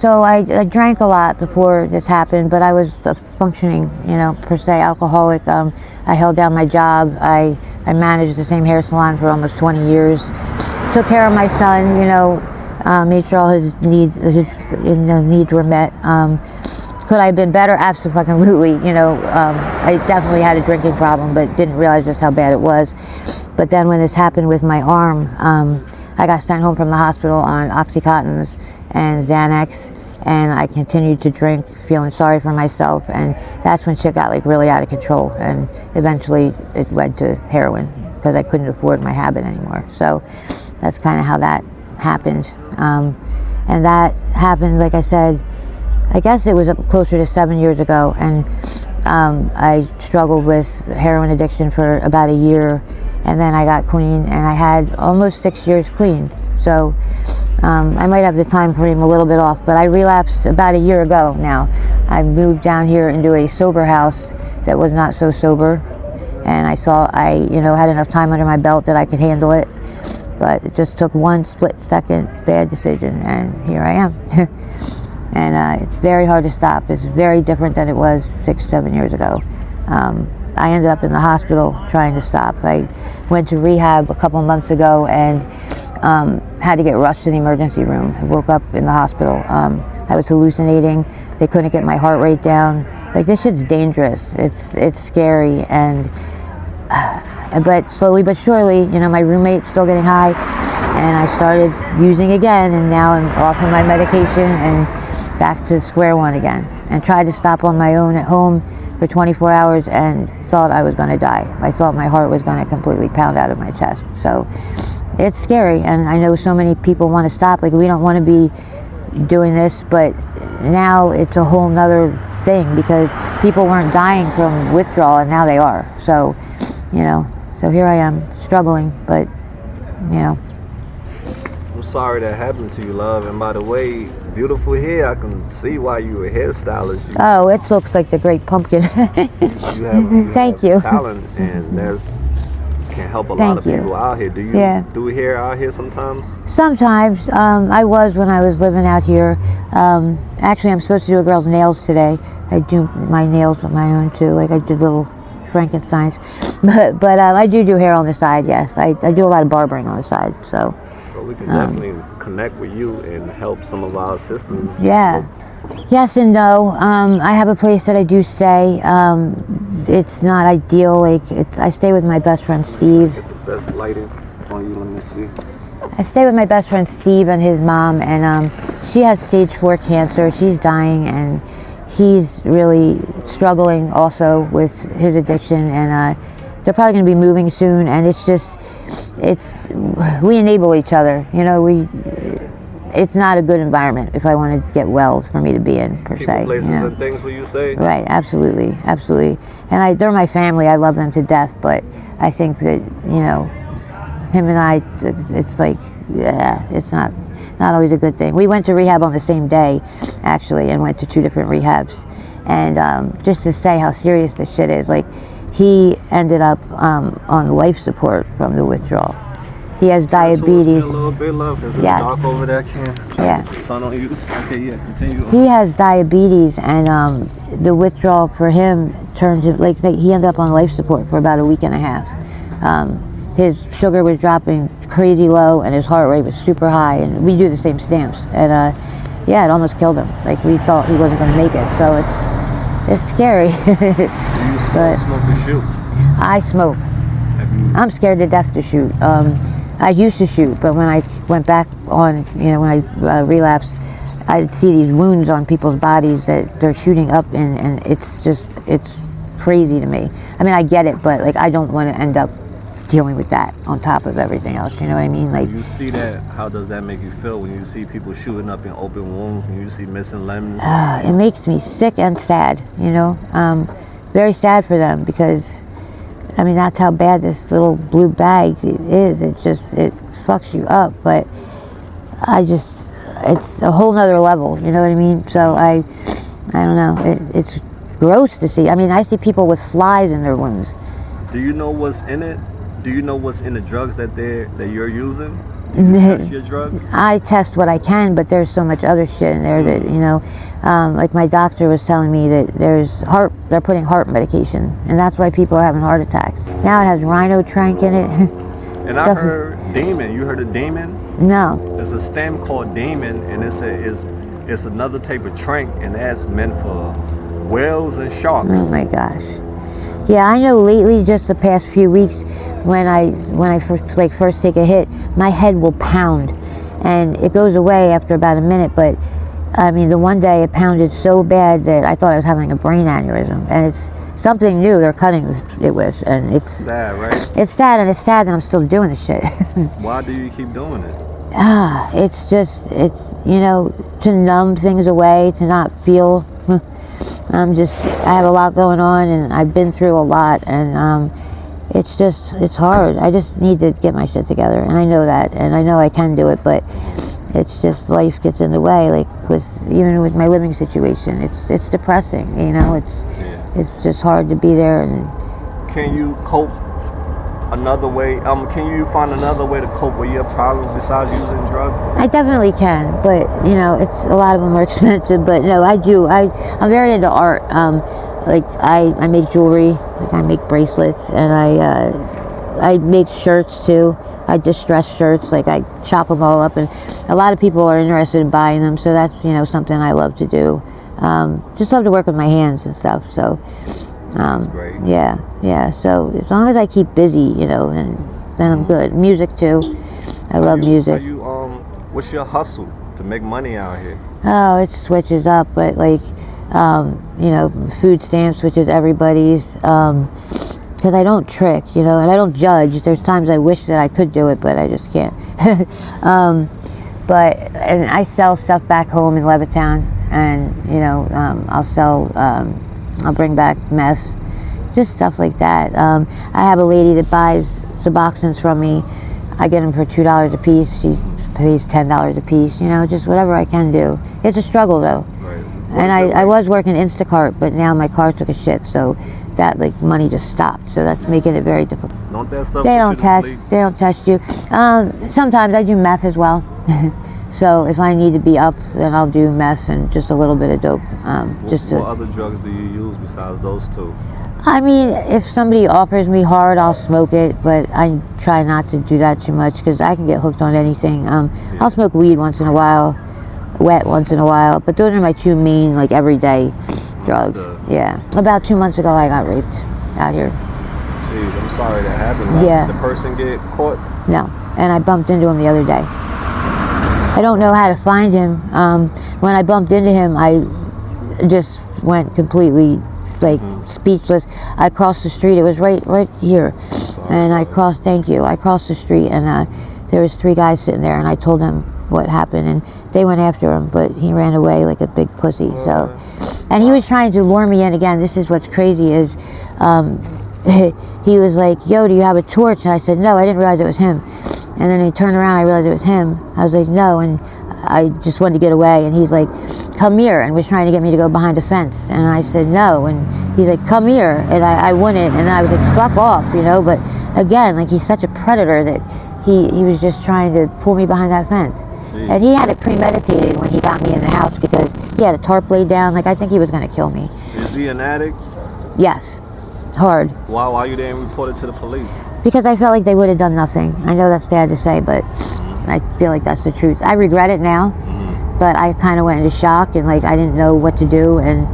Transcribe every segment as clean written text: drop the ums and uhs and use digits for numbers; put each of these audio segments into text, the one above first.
So I drank a lot before this happened, but I was a functioning, per se, alcoholic. I held down my job. I managed the same hair salon for almost 20 years. Took care of my son, made sure all his needs were met. Could I have been better? Absolutely. I definitely had a drinking problem, but didn't realize just how bad it was. But then when this happened with my arm, I got sent home from the hospital on Oxycontins and Xanax, and I continued to drink, feeling sorry for myself, and that's when shit got really out of control, and eventually it led to heroin because I couldn't afford my habit anymore. So that's kind of how that happened. And that happened, like I said, I guess it was closer to 7 years ago, and I struggled with heroin addiction for about a year, and then I got clean, and I had almost 6 years clean. So I might have the time frame a little bit off, but I relapsed about a year ago now. I moved down here into a sober house that was not so sober, and I thought I had enough time under my belt that I could handle it, but it just took one split-second bad decision, and here I am. And it's very hard to stop. It's very different than it was 6-7 years ago. I ended up in the hospital trying to stop. I went to rehab a couple months ago and had to get rushed to the emergency room. I woke up in the hospital. I was hallucinating. They couldn't get my heart rate down. This shit's dangerous. It's scary. And but slowly but surely, my roommate's still getting high, and I started using again, and now I'm off of my medication and back to square one again. And tried to stop on my own at home for 24 hours and thought I was going to die. I thought my heart was going to completely pound out of my chest. So it's scary, and I know so many people want to stop. We don't want to be doing this, but now it's a whole nother thing because people weren't dying from withdrawal, and now they are. So, so here I am struggling, but, I'm sorry that happened to you, love. And by the way, beautiful hair. I can see why you a hairstylist. Oh, it looks like the great pumpkin. you Thank have you. talent, and can help a lot of people out here. Do you do hair out here sometimes? Sometimes. I was when I was living out here. Actually, I'm supposed to do a girl's nails today. I do my nails with my own too. I did little Frankensteins. But I do hair on the side, yes. I do a lot of barbering on the side. So we can definitely connect with you and help some of our sisters. Yeah. Yes and no. I have a place that I do stay. It's not ideal. I stay with my best friend Steve. Get the best lighting on you. Let me see. I stay with my best friend Steve and his mom, and she has stage 4 cancer. She's dying, and he's really struggling also with his addiction. And they're probably going to be moving soon. And we enable each other. It's not a good environment if I want to get well for me to be in, per se. Places and things, will you say? Right, absolutely. And they're my family. I love them to death, but I think that, him and I, it's it's not always a good thing. We went to rehab on the same day, actually, and went to 2 different rehabs. And just to say how serious this shit is, he ended up on life support from the withdrawal. He has diabetes. A little bit, love. There's dark over there. The sun on you. Okay, yeah, continue. He has diabetes, and the withdrawal for him turned to he ended up on life support for about a week and a half. His sugar was dropping crazy low, and his heart rate was super high. And we do the same stamps, and it almost killed him. We thought he wasn't going to make it. So it's scary. Do you smoke or shoot? I smoke. I'm scared to death to shoot. I used to shoot, but when I went back on, when I relapsed, I'd see these wounds on people's bodies that they're shooting up in, and it's crazy to me. I mean, I get it, but I don't want to end up dealing with that on top of everything else. You know what I mean? When you see that, how does that make you feel when you see people shooting up in open wounds, when you see missing limbs? It makes me sick and sad. Very sad for them because. I mean, that's how bad this little blue bag is. It fucks you up, but it's a whole nother level, you know what I mean? So I don't know, it's gross to see. I mean, I see people with flies in their wounds. Do you know what's in it? Do you know what's in the drugs that you're using? Do you test your drugs? I test what I can, but there's so much other shit in there that, you know, like my doctor was telling me that they're putting heart medication, and that's why people are having heart attacks. Now it has rhinotrank in it. And I heard Damon. You heard of Damon? No. There's a stem called Damon, and it's another type of trank, and that's meant for whales and sharks. Oh my gosh. Yeah, I know lately, just the past few weeks, when I first take a hit, my head will pound, and it goes away after about a minute. But I mean, the one day it pounded so bad that I thought I was having a brain aneurysm, and it's something new they're cutting it with, and it's sad, right? It's sad, and it's sad that I'm still doing this shit. Why do you keep doing it? It's you know, to numb things away, to not feel. I have a lot going on, and I've been through a lot, and it's hard. I just need to get my shit together, and I know that, and I know I can do it, but it's just life gets in the way, like even with my living situation. It's depressing, you know, it's just hard to be there. And can you cope another way? Can you find another way to cope with your problems besides using drugs? I definitely can, but you know, a lot of them are expensive. But no, I do. I'm very into art. Like I make jewelry. Like I make bracelets, and I make shirts too. I distress shirts. Like I chop them all up, and a lot of people are interested in buying them. So that's, you know, something I love to do. Just love to work with my hands and stuff. So. That's great. Yeah. So as long as I keep busy, you know, then I'm good. Music too. I love music. What's your hustle to make money out here? Oh, it switches up, but like, you know, food stamps, which is everybody's, because I don't trick, you know, and I don't judge. There's times I wish that I could do it, but I just can't. And I sell stuff back home in Levittown, and you know, I'll bring back meth, just stuff like that. I have a lady that buys Suboxones from me. I get them for $2 a piece. She pays $10 a piece, you know, just whatever I can do. It's a struggle though. Right. And I was working Instacart, but now my car took a shit, so that like money just stopped. So that's making it very difficult. Don't that stuff They don't test you. Sometimes I do meth as well. So if I need to be up, then I'll do meth and just a little bit of dope. What other drugs do you use besides those two? I mean, if somebody offers me hard, I'll smoke it, but I try not to do that too much because I can get hooked on anything. I'll smoke weed once in a while, wet once in a while, but those are my two main, like, everyday drugs. Yeah. About 2 months ago, I got raped out here. Jeez, I'm sorry that happened. Yeah. The person get caught? No, and I bumped into him the other day. I don't know how to find him. When I bumped into him, I just went completely like speechless. I crossed the street. It was right here, and I crossed. Thank you. I crossed the street, and there was 3 guys sitting there, and I told them what happened, and they went after him, but he ran away like a big pussy. So, and he was trying to lure me in again. This is what's crazy is, he was like, "Yo, do you have a torch?" And I said, "No." I didn't realize it was him. And then he turned around, I realized it was him. I was like, "No," and I just wanted to get away. And he's like, "Come here," and was trying to get me to go behind a fence. And I said, "No," and he's like, "Come here," and I wouldn't. And then I was like, "Fuck off," you know. But again, like, he's such a predator that he was just trying to pull me behind that fence. Jeez. And he had it premeditated when he got me in the house because he had a tarp laid down. Like, I think he was going to kill me. Is he an addict? Yes. Hard. Why you didn't report it to the police? Because I felt like they would have done nothing. I know that's sad to say, but I feel like that's the truth. I regret it now, but I kind of went into shock and like I didn't know what to do, and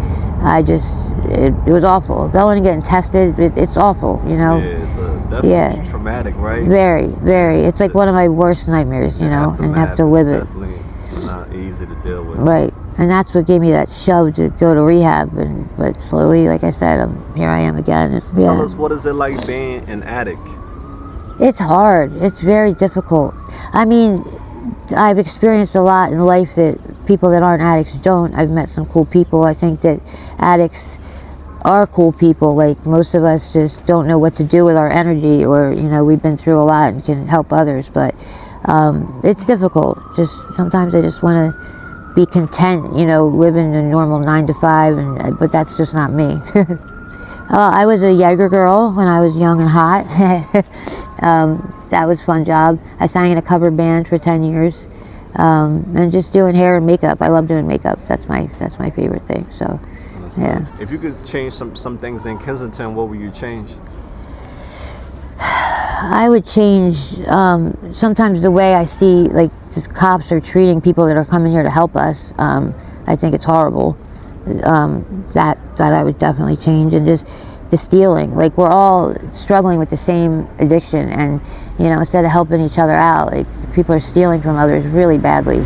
I just it was awful. Going and getting tested, it's awful, you know. Yeah, it's definitely traumatic, right? Very, very. It's like one of my worst nightmares, you know, and have to live it. Definitely not easy to deal with. Right, and that's what gave me that shove to go to rehab. But slowly, like I said, here I am again. Tell us, what is it like being an addict? It's hard. It's very difficult. I mean, I've experienced a lot in life that people that aren't addicts don't. I've met some cool people. I think that addicts are cool people. Like, most of us just don't know what to do with our energy, or, you know, we've been through a lot and can help others, but it's difficult. Just sometimes I just want to be content, you know, living a normal 9 to 5, but that's just not me. I was a Jaeger girl when I was young and hot. That was a fun job. I sang in a cover band for 10 years. And just doing hair and makeup. I love doing makeup. That's my favorite thing. So, yeah. If you could change some things in Kensington, what would you change? I would change sometimes the way I see like the cops are treating people that are coming here to help us. I think it's horrible. That I would definitely change, and just the stealing. Like, we're all struggling with the same addiction, and instead of helping each other out, like, people are stealing from others really badly.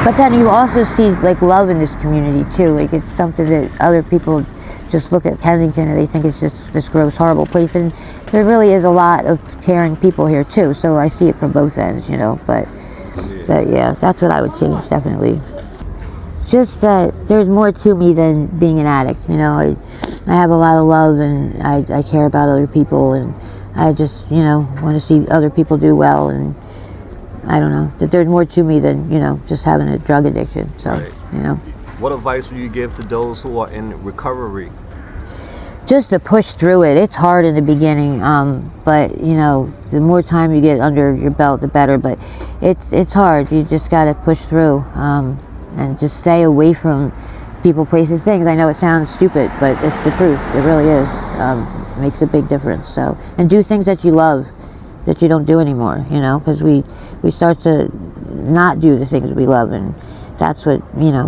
But then you also see like love in this community too. Like, it's something that other people just look at Kensington and they think it's just this gross, horrible place, and there really is a lot of caring people here too. So I see it from both ends, but yeah, that's what I would change, definitely. Just that there's more to me than being an addict. I have a lot of love, and I care about other people, and I just want to see other people do well, and I don't know, that there's more to me than just having a drug addiction. So right. What advice would you give to those who are in recovery? Just to push through it. It's hard in the beginning, but the more time you get under your belt, the better. But it's hard. You just got to push through, and just stay away from people, places, things. I know it sounds stupid, but it's the truth. It really is. It makes a big difference. So, and do things that you love, that you don't do anymore. Because we start to not do the things we love, and that's what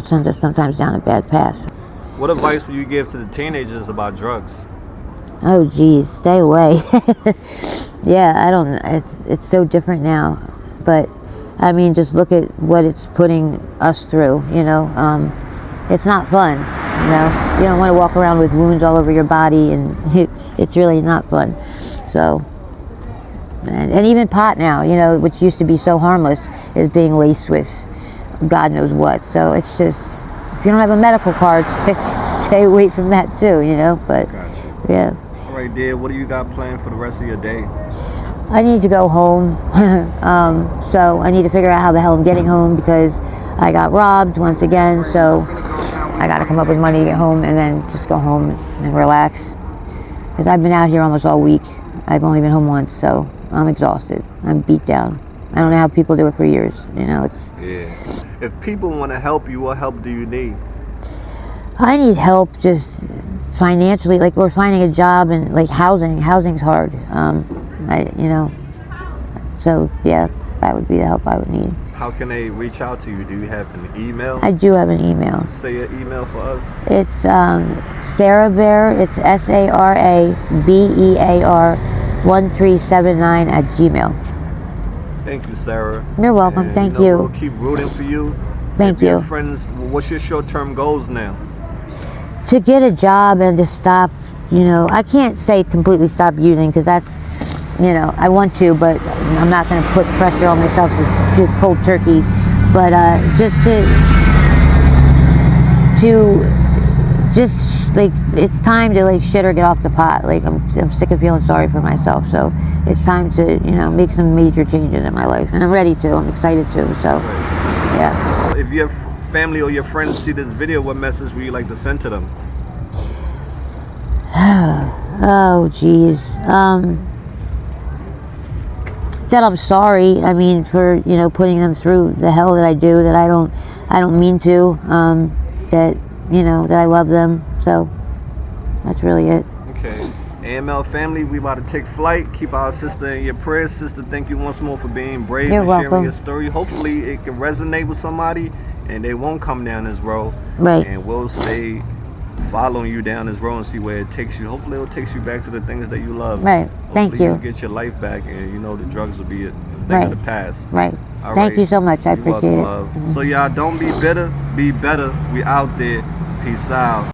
sends us sometimes down a bad path. What advice would you give to the teenagers about drugs? Oh geez, stay away. Yeah, I don't. It's so different now, but I mean, just look at what it's putting us through. It's not fun. You don't want to walk around with wounds all over your body, and it's really not fun. So, and even pot now, which used to be so harmless, is being laced with God knows what. So it's just, if you don't have a medical card, stay away from that too. But gotcha. Yeah. All right, dear. What do you got planned for the rest of your day? I need to go home. So I need to figure out how the hell I'm getting home, because I got robbed once again. So I got to come up with money to get home, and then just go home and relax. Because I've been out here almost all week. I've only been home once, so I'm exhausted. I'm beat down. I don't know how people do it for years. It's. Yeah. If people want to help you, what help do you need? I need help just financially. Like, we're finding a job, and like housing. Housing's hard. So yeah, that would be the help I would need. How can they reach out to you? Do you have an email? I do have an email. Say your email for us. It's Sarah Bear. It's SaraBear 1379 @gmail. Thank you, Sarah. You're welcome. And, Thank you. We'll keep rooting for you. Thank you. Friends, what's your short-term goals now? To get a job and to stop. I can't say completely stop using, because that's. I want to, but I'm not going to put pressure on myself to do cold turkey. But just like, it's time to like shit or get off the pot. Like, I'm sick of feeling sorry for myself. So it's time to make some major changes in my life, and I'm ready to. I'm excited to. So yeah. If your family or your friends see this video, what message would you like to send to them? Oh geez. That I'm sorry. I mean, for putting them through the hell that I do. That I don't mean to. That that I love them. So that's really it. Okay. AML family, we about to take flight. Keep our sister in your prayers. Sister, thank you once more for being brave You're and welcome. sharing your story. Hopefully it can resonate with somebody, and they won't come down this road. Right. And we'll stay following you down this road and see where it takes you. Hopefully it takes you back to the things that you love. Right. Thank you. You'll get your life back, and the drugs will be a thing Right. of the past. Right. All Thank right. you so much. I You're appreciate welcome, it. love. So y'all, don't be bitter, be better. We out there. Peace out.